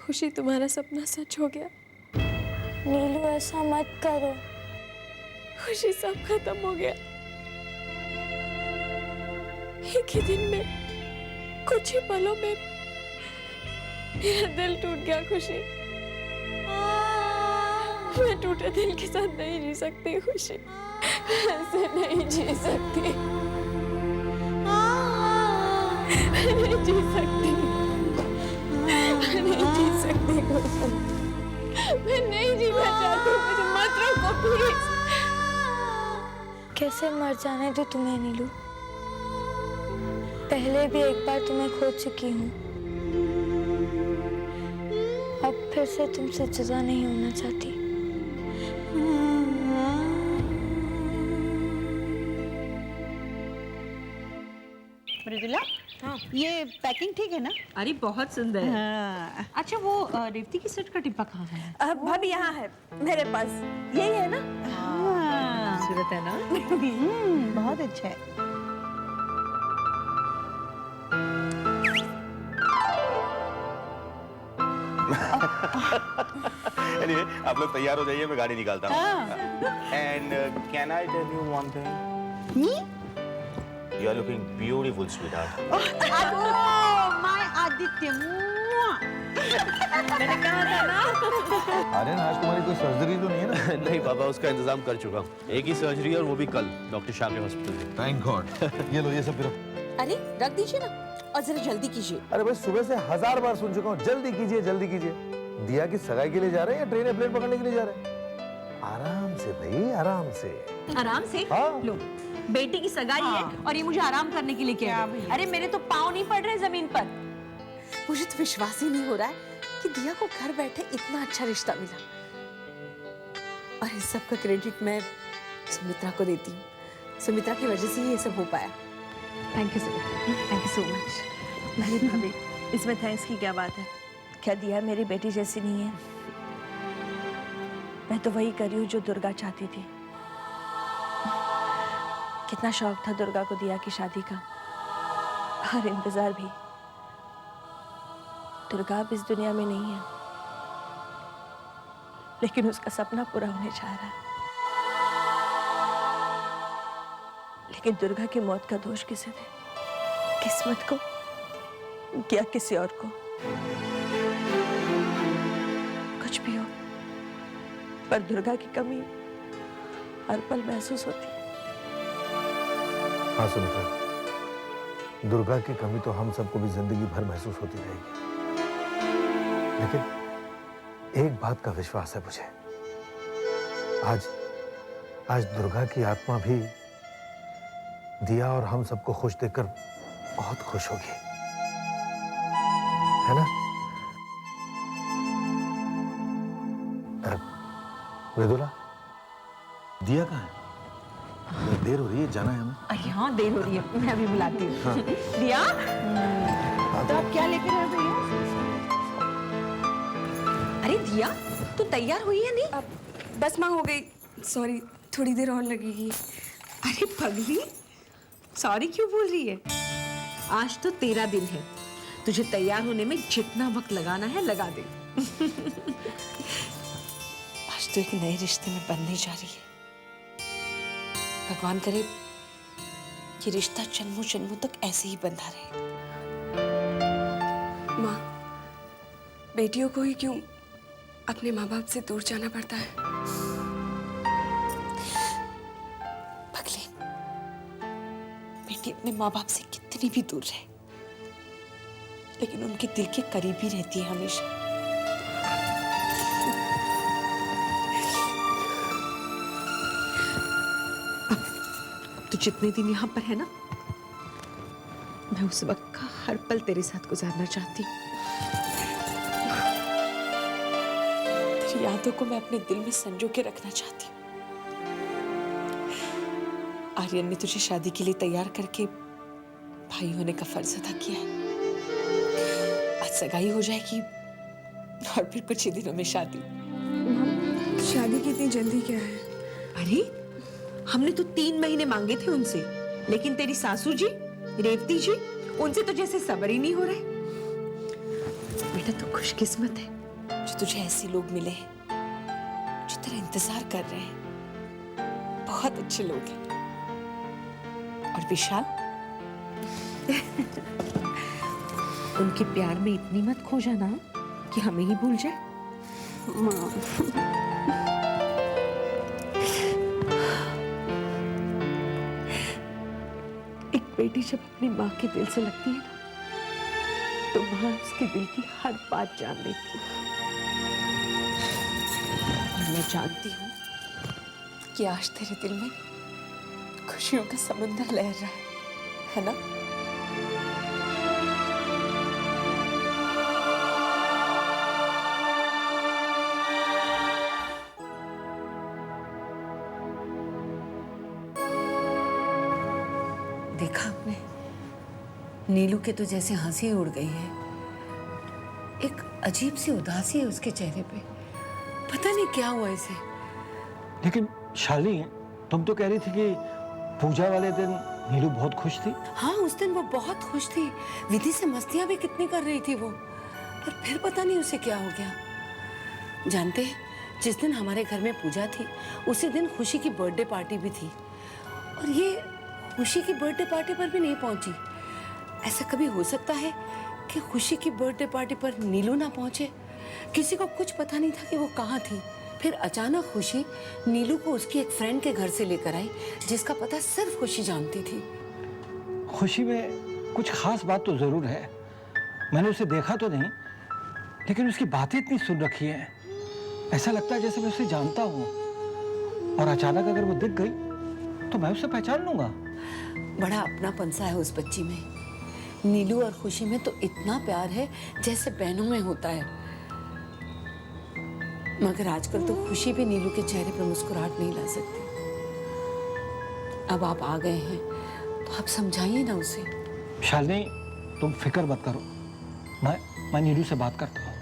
खुशी तुम्हारा सपना सच हो गया। नीलू ऐसा मत करो। खुशी सब खत्म हो गया। एक ही दिन में, कुछ ही पलों में मेरा दिल टूट गया खुशी। मैं टूटे दिल के साथ नहीं जी सकती खुशी, ऐसे नहीं जी सकती, मैं नहीं जी सकती, मैं नहीं जी सकती खुशी, मैं नहीं जीना चाहती, मुझे मत रोको प्लीज। कैसे मर जाने दो तुम्हें नीलू, पहले भी एक बार तुम्हें खो चुकी हूँ, अब फिर से तुमसे जुदा नहीं होना चाहती। मृदुला, हाँ, ये पैकिंग ठीक है ना? अरे बहुत सुंदर है। हाँ। अच्छा वो रेवती की सेट का डिब्बा कहाँ है? भाभी यहाँ है मेरे पास, यही है ना? हाँ। खूबसूरत है ना? बहुत अच्छा है। Anyway, आप लोग तैयार हो जाइए, मैं गाड़ी निकालता हूँ। And can I tell you one thing? Me? You are looking beautiful, sweetheart. My Aditya. मैंने कहा था ना। आर्यन, आज तुम्हारी कोई सर्जरी तो नहीं है ना? नहीं पापा, उसका इंतजाम कर चुका हूँ। एक ही सर्जरी और वो भी कल डॉक्टर शाह के हॉस्पिटल में। Thank God. ये लो, ये सब फिर। अरे रख दीजिए ना, और जरा जल्दी कीजिए। अरे भाई, सुबह से 1000 बार सुन चुका हूँ, जल्दी कीजिए जल्दी कीजिए। दिया की सगाई के लिए जा रहे हैं या ट्रेन या प्लेन पकड़ने के लिए जा रहे हैं? आराम से भाई, आराम से। आराम से? हाँ। लो, बेटी की सगाई है और ये मुझे आराम करने के लिए कह रही है। अरे मेरे तो पाँव नहीं पड़ रहे जमीन पर। मुझे तो विश्वास ही नहीं हो रहा है कि दिया को घर बैठे इतना अच्छा रिश्ता मिला, और इस सब का क्रेडिट मैं सुमित्रा को देती हूँ। सुमित्रा की वजह से ही ये सब हो पाया। Thank you so much. नहीं भाभी, इसमें थैंक्स की क्या बात है? क्या दिया मेरी बेटी जैसी नहीं है? मैं तो वही कर रही हूँ जो दुर्गा चाहती थी। कितना शौक था दुर्गा को दिया की शादी का, और इंतजार भी। दुर्गा अब इस दुनिया में नहीं है, लेकिन उसका सपना पूरा होने जा रहा है। लेकिन दुर्गा की मौत का दोष किसे दे? किस्मत को या किसी और को? कुछ भी हो, पर दुर्गा की कमी हर पल महसूस होती है। हाँ सुमित्रा, दुर्गा की कमी तो हम सबको भी जिंदगी भर महसूस होती रहेगी, लेकिन एक बात का विश्वास है मुझे, आज दुर्गा की आत्मा भी दिया और हम सबको खुश देखकर बहुत खुश होगी, है ना? मृदुला, दिया कहाँ है? देर हो रही है, जाना है हमें। अरे हाँ, देर हो रही है, मैं अभी बुलाती हूँ। हाँ। दिया, तो आप क्या लेकर आए भैया? अरे दिया, तू तैयार हुई है नहीं? अब बस माँ हो गई, सॉरी थोड़ी देर और लगेगी। अरे पगली, सॉरी क्यों बोल रही है? आज तो तेरा दिन है, तुझे तैयार होने में जितना वक्त लगाना है लगा दे। आज तो एक नए रिश्ते में बनने जा रही है। भगवान करे ये रिश्ता जन्मों जन्मों तक ऐसे ही बंधा रहे। माँ, बेटियों को ही क्यों अपने माँ बाप से दूर जाना पड़ता है? पगले, बेटी अपने माँ बाप से कितनी भी दूर रहे, लेकिन उनके दिल के करीब ही रहती है हमेशा। तू जितने दिन यहाँ पर है ना, मैं उस वक्त का हर पल तेरे साथ गुजारना चाहती हूँ। तेरी यादों को मैं अपने दिल में संजो के रखना चाहती हूँ। आर्यन ने तुझे शादी के लिए तैयार करके भाई होने का फर्ज अदा किया है। आज सगाई हो जाएगी और फिर कुछ ही दिनों में शादी। शादी की इतनी जल्दी क्या है? अरे हमने तो 3 महीने मांगे थे उनसे, लेकिन तेरी सासू जी, रेवती जी, उनसे तो जैसे सब्र ही नहीं हो रहे। बेटा तू खुशकिस्मत है, जो तुझे ऐसे लोग मिले हैं जो तेरा इंतजार कर रहे हैं। बहुत अच्छे लोग हैं। और विशाल, उनके प्यार में इतनी मत खो जाना कि हमें ही भूल जाए। एक बेटी जब अपनी माँ के दिल से लगती है ना, तो माँ उसके दिल की हर बात जान लेती है। और मैं जानती हूँ कि आज तेरे दिल में खुशियों का समंदर लहर रहा है ना? देखा आपने, नीलू के तो जैसे हंसी उड़ गई है। एक अजीब सी उदासी है उसके चेहरे पे। पता नहीं क्या हुआ इसे। लेकिन शालिनी, तुम तो कह रही थी कि पूजा वाले दिन नीलू बहुत खुश थी। हाँ, उस दिन वो बहुत खुश थी। विधि से मस्तियां भी कितनी कर रही थी वो। पर फिर पता नहीं उसे क्या हो गया। जानते हैं, जिस दिन हमारे घर में पूजा थी उसी दिन खुशी की बर्थडे पार्टी भी थी, और ये खुशी की बर्थडे पार्टी पर भी नहीं पहुंची। ऐसा कभी हो सकता है कि खुशी की बर्थडे पार्टी पर नीलू ना पहुंचे? किसी को कुछ पता नहीं था कि वो कहाँ थी। फिर अचानक खुशी नीलू को उसकी एक फ्रेंड के घर से लेकर आई, जिसका पता सिर्फ खुशी जानती थी। खुशी में कुछ खास बात तो जरूर है। मैंने उसे देखा तो नहीं, लेकिन उसकी बातें इतनी सुन रखी है, ऐसा लगता है जैसे मैं उसे जानता हूँ। और अचानक अगर वो दिख गई तो मैं उसे पहचान लूंगा। बड़ा अपनापन सा है उस बच्ची में। नीलू और खुशी में तो इतना प्यार है जैसे बहनों में होता है। मगर आजकल तो खुशी भी नीलू के चेहरे पर मुस्कुराहट नहीं ला सकती। अब आप आ गए हैं तो आप समझाइए ना उसे। शालिनी, तुम फिक्र मत करो, मैं नीलू से बात करता हूँ।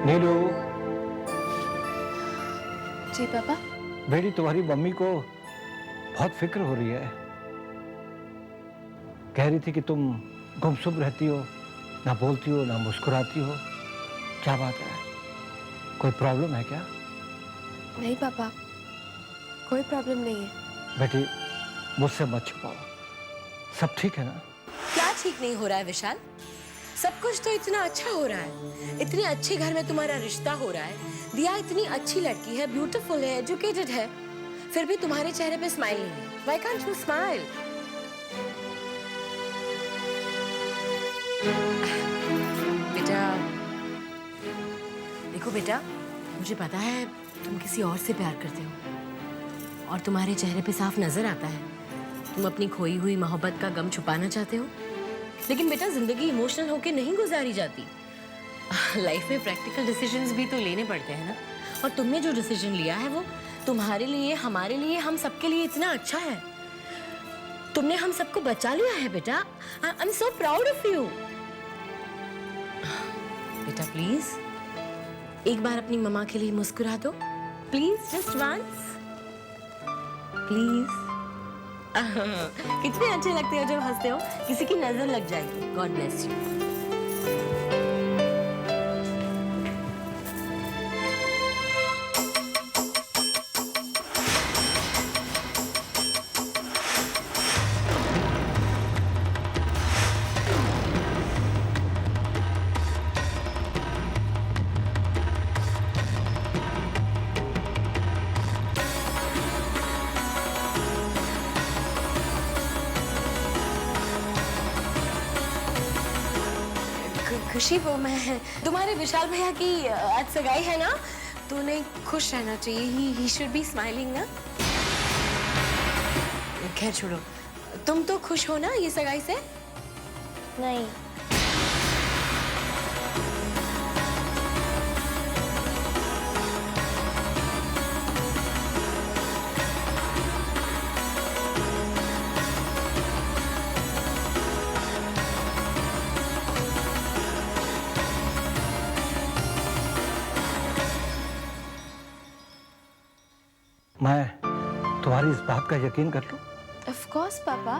नीलू। जी पापा। बेटी, तुम्हारी मम्मी को बहुत फिक्र हो रही है। कह रही थी कि तुम गुमसुम रहती हो, ना बोलती हो ना मुस्कुराती हो। क्या बात है? कोई प्रॉब्लम है क्या? नहीं पापा, कोई प्रॉब्लम नहीं है। बेटी, मुझसे मत छुपाओ, सब ठीक है ना? क्या ठीक नहीं हो रहा है विशाल? सब कुछ तो इतना अच्छा हो रहा है। इतने अच्छे घर में तुम्हारा रिश्ता हो रहा है। दिया इतनी अच्छी लड़की है, ब्यूटीफुल है, एजुकेटेड है, फिर भी तुम्हारे चेहरे पे स्माइल नहीं है। Why can't you smile? बेटा, देखो बेटा, मुझे पता है तुम किसी और से प्यार करते हो और तुम्हारे चेहरे पे साफ नजर आता है तुम अपनी खोई हुई मोहब्बत का गम छुपाना चाहते हो। लेकिन बेटा, जिंदगी इमोशनल होके नहीं गुजारी जाती। लाइफ में प्रैक्टिकल डिसीजंस भी तो लेने पड़ते हैं ना। और तुमने जो डिसीजन लिया है वो तुम्हारे लिए, हमारे लिए, हम सबके लिए इतना अच्छा है। तुमने हम सबको बचा लिया है बेटा। I am so proud of you. बेटा प्लीज एक बार अपनी मम्मा के लिए मुस्कुरा दो, प्लीज, जस्ट वंस, प्लीज। कितने अच्छे लगते हो जब हंसते हो, किसी की नजर लग जाएगी। God bless you. खुशी, वो मैं तुम्हारे विशाल भैया की आज सगाई है ना, तो उन्हें खुश रहना चाहिए। ही शुड बी स्माइलिंग ना। खैर छोड़ो, तुम तो खुश हो ना ये सगाई से? नहीं। मैं तुम्हारी इस बात का यकीन कर लो। ऑफ कोर्स पापा।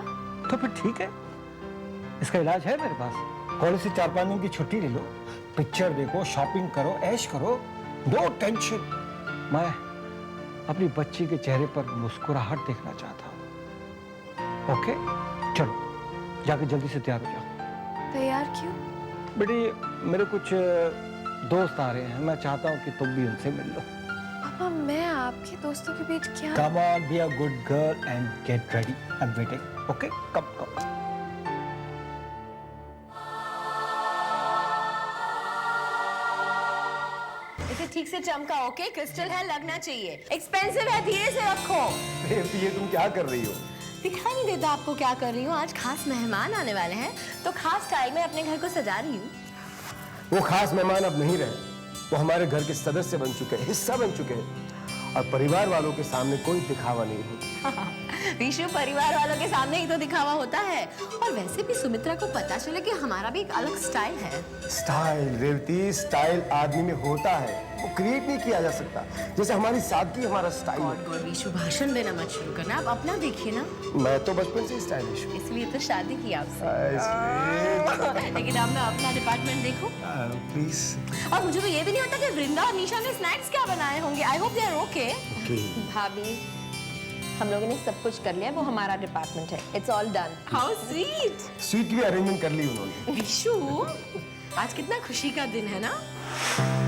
तो फिर ठीक है, इसका इलाज है मेरे पास। कॉलेज से 4-5 दिन की छुट्टी ले लो, पिक्चर देखो, शॉपिंग करो, ऐश करो, नो टेंशन। मैं अपनी बच्ची के चेहरे पर मुस्कुराहट देखना चाहता हूँ। ओके, चलो जाके जल्दी से तैयार हो जाओ। तैयार क्यों? बेटी, मेरे कुछ दोस्त आ रहे हैं, मैं चाहता हूँ कि तुम भी उनसे मिल लो। पापा मैं आपके दोस्तों के बीच क्या? Come on, be a good girl and get ready. I'm waiting. Okay, come. इसे ठीक से चमका, ओके? क्रिस्टल है, लगना चाहिए। एक्सपेंसिव है, धीरे से रखो। ये तुम क्या कर रही हो? दिखाई नहीं देता आपको क्या कर रही हूँ? आज खास मेहमान आने वाले हैं, तो खास स्टाइल में अपने घर को सजा रही हूँ। वो खास मेहमान अब नहीं रहे, वो हमारे घर के सदस्य बन चुके हैं, हिस्सा बन चुके हैं, और परिवार वालों के सामने कोई दिखावा नहीं होता। विशु, परिवार वालों के सामने ही तो दिखावा होता है। और वैसे भी सुमित्रा को पता चले कि हमारा भी एक अलग स्टाइल है। स्टाइल रेवती, स्टाइल आदमी में होता है, वो क्रिएट नहीं किया जा सकता। जैसे हमारी सादगी हमारा स्टाइल है। गॉड विशु, भाषण देना मत शुरू करना, आप अपना देखिए ना। मैं तो बचपन से स्टाइलिश हूँ। इसलिए तो शादी की आपसे। लेकिन अब मैं अपना डिपार्टमेंट देखूं? प्लीज। और मुझे तो ये भी नहीं होता कि वृंदा और निशा ने स्नैक्स क्या बनाए होंगे। I hope they are okay. भाभी, हम लोगों ने सब कुछ कर लिया, वो हमारा डिपार्टमेंट है। It's all done. How sweet. Sweet की अरेंजमेंट कर ली उन्होंने। विशु, आज कितना खुशी का दिन है ना?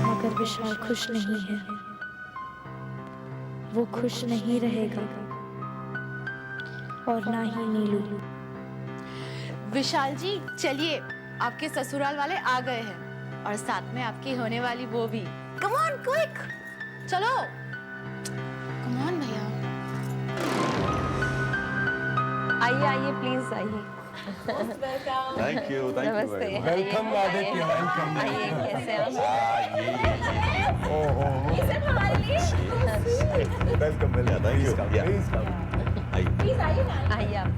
मगर विशाल खुश नहीं है, वो खुश नहीं रहेगा, और ना ही नीलू। विशाल जी, चलिए, आपके ससुराल वाले आ गए हैं और साथ में आपकी होने वाली वो भी। कम ऑन क्विक, चलो। कम ऑन भैया। आइए प्लीज आइए। थैंक यू नमस्ते। Welcome Aditya, welcome. आइए, कैसे हैं welcome Thank you. Yeah. Please आइए आप।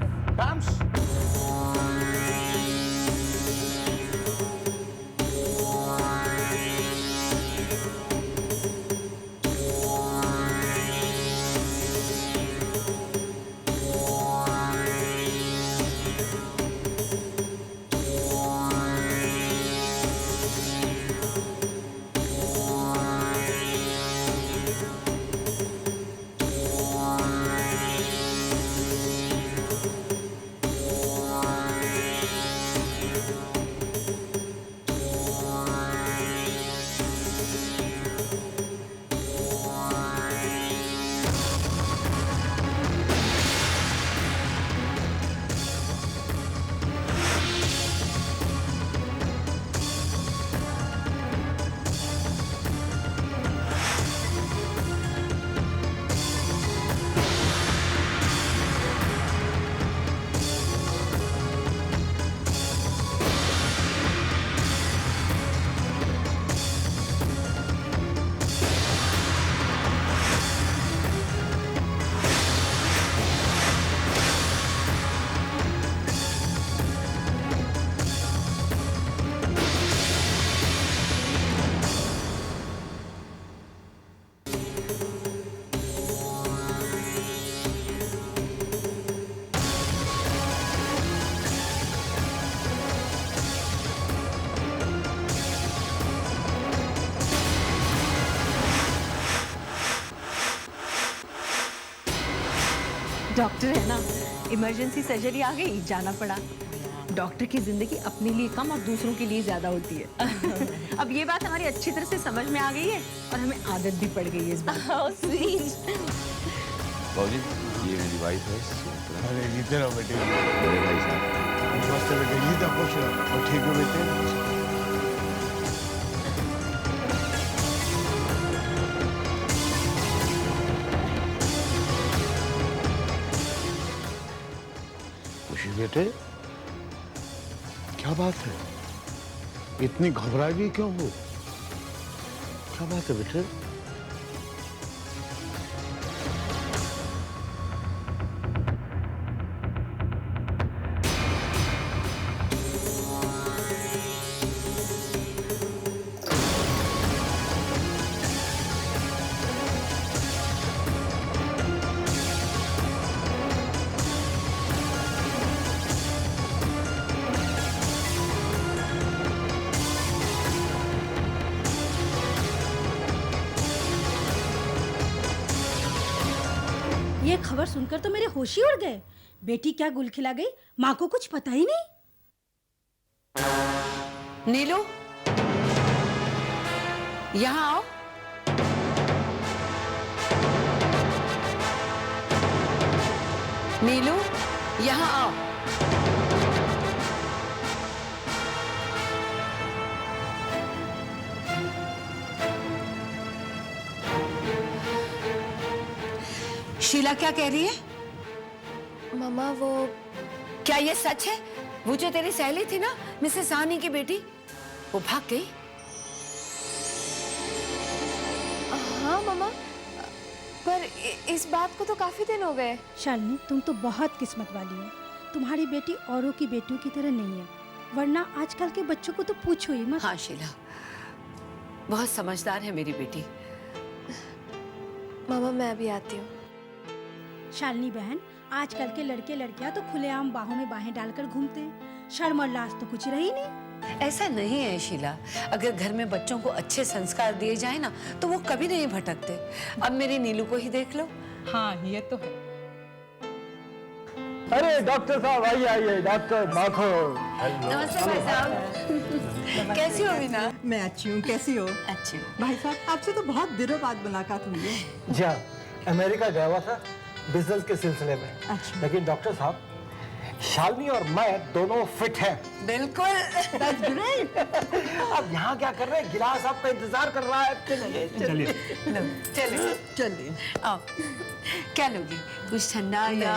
डॉक्टर है ना, इमरजेंसी सर्जरी आ गई, जाना पड़ा। डॉक्टर की जिंदगी अपने लिए कम और दूसरों के लिए ज्यादा होती है। अब ये बात हमारी अच्छी तरह से समझ में आ गई है और हमें आदत भी पड़ गई है इस बात। How sweet। बाबूजी, ये मेरी वाइफ है। अरे जीते रहो बेटे, मेरे भाई साहब। नमस्ते बेटे, जीते खुश रहो और ठीक हो बेटे। खुशी बेटे, क्या बात है? इतनी घबराई हुई क्यों हो? क्या बात है बेटे? ये खबर सुनकर तो मेरे होश ही उड़ गए। बेटी क्या गुल खिला गई, माँ को कुछ पता ही नहीं। नीलू, यहाँ आओ। नीलू, यहाँ आओ। शीला क्या कह रही है? मामा वो क्या ये सच है? वो जो तेरी सहेली थी ना, मिसेस साहनी की बेटी, वो भाग गई? हाँ मामा, पर इस बात को तो काफी दिन हो गए। शालिनी, तुम तो बहुत किस्मत वाली हो। तुम्हारी बेटी औरों की बेटियों की तरह नहीं है, वरना आजकल के बच्चों को तो पूछो ही मत। हाँ शीला, बहुत समझदार है मेरी बेटी। मामा मैं अभी आती हूँ। शालिनी बहन, आजकल के लड़के लड़कियां तो खुलेआम बाहों में बाहें डालकर घूमते हैं। शर्म और लाज तो कुछ रही नहीं। ऐसा नहीं है शीला, अगर घर में बच्चों को अच्छे संस्कार दिए जाए ना, तो वो कभी नहीं भटकते। अब मेरी नीलू को ही देख लो। हाँ, ये तो है। अरे डॉक्टर साहब आइए आइए, डॉक्टर माथुर। नमस्ते भाई साहब। कैसी हो मीना? मैं अच्छी हूँ, कैसी हो? अच्छी हूँ। भाई साहब, आपसे तो बहुत दिनों बाद मुलाकात हुई है। जी हाँ, अमेरिका गया हुआ था बिजनेस के सिलसिले में। अच्छा। लेकिन डॉक्टर साहब, शालिनी और मैं दोनों फिट हैं। बिल्कुल। That's great. अब यहाँ क्या कर रहे हैं? गिलास आपका इंतजार कर रहा है। चलिए चलिए चलिए। आओ। क्या लोगी? कुछ ठंडा या?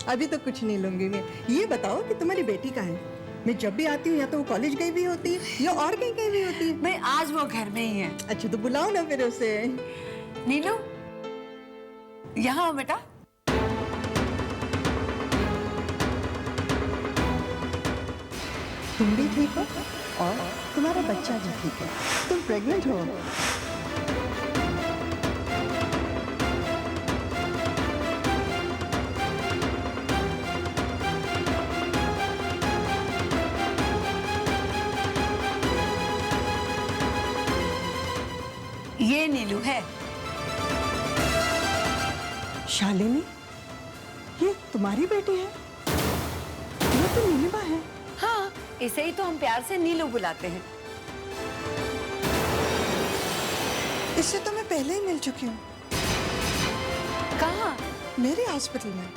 अभी तो कुछ नहीं लूंगी मैं। ये बताओ कि तुम्हारी बेटी कहाँ है? मैं जब भी आती हूँ या तो वो कॉलेज गई हुई होती है या और कहीं गई हुई होती है। मैं आज वो घर में ही है। अच्छा, तो बुलाओ ना फिर उसे। नीलू, यहाँ आओ बेटा। तुम भी ठीक हो और तुम्हारा बच्चा भी ठीक है। तुम प्रेग्नेंट हो। ये नीलू है। शालिनी, ये तुम्हारी बेटी है? ये तो नीलिमा है। हाँ, इसे ही तो हम प्यार से नीलू बुलाते हैं। इससे तो मैं पहले ही मिल चुकी हूँ। कहाँ? मेरे हॉस्पिटल में।